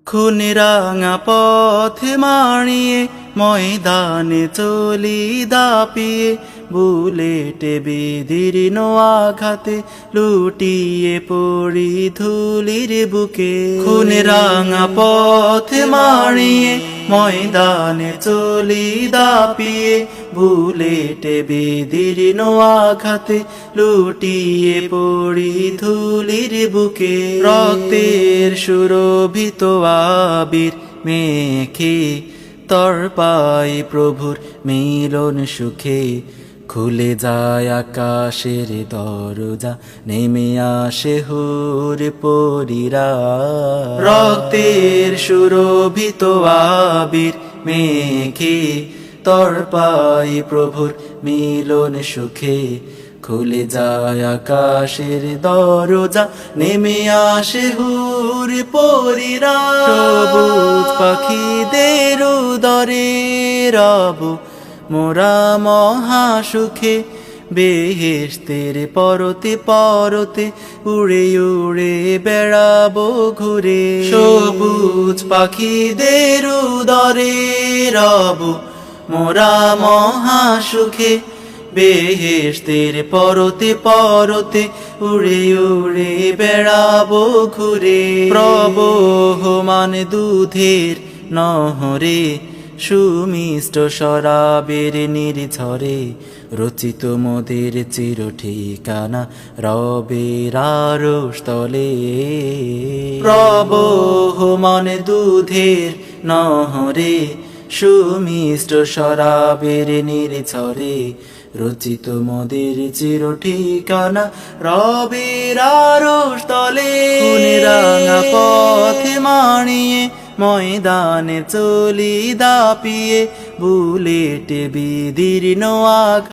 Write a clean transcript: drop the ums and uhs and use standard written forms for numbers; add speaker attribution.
Speaker 1: খুনে রাঙা পথে মাড়িয়ে ময়দানে চলি দাপিয়ে বুলেটে বিদীর্ণ আঘাতে লুটিয়ে পড়ি ধুলির বুকে। খুনে রাঙা পথে মাড়িয়ে ময়দানে চলি দাপিয়ে বুলেটে বিদীর্ণ আঘাতে লুটিয়ে পড়ি ধুলির বুকে। রক্তের সুরভিত আবির মেখে তর্পাই প্রভুর মিলন সুখে। খুলে যায় আকাশের দরজা, নেমে আসে হুর পরীরা। রক্তের সুরভিত আবির মেখে তর্পাই প্রভুর মিলন সুখে। খুলে যায় আকাশের দরজা, নেমে আসে হুর পরীরা। সবুজ পাখিদের উদরে রব মোরা মহাসুখে। বেহেশতের পরতে পরতে উড়ে উড়ে বেড়াবো ঘুরে। সবুজ পাখিদের উদরে রব মোরা মহাসুখে। বেহেশতের পরতে পরতে উড়ে উড়ে বেড়াবো ঘুরে। প্রবহমান দুধের নহরে সুমিষ্ট শরাবের নির্ঝরে রচিত মোদের চির ঠিকানা রবের আরশতলে। প্রবহমান দুধের নহরে সুমিষ্ট শরাবের নির্ঝরে রচিত মোদের চির ঠিকানা রবের আরশতলে। খুনে রাঙা পথে মাড়িয়ে ময়দানে চলি দাপিয়ে বুলেটে বিদীর্ণ আঘাতে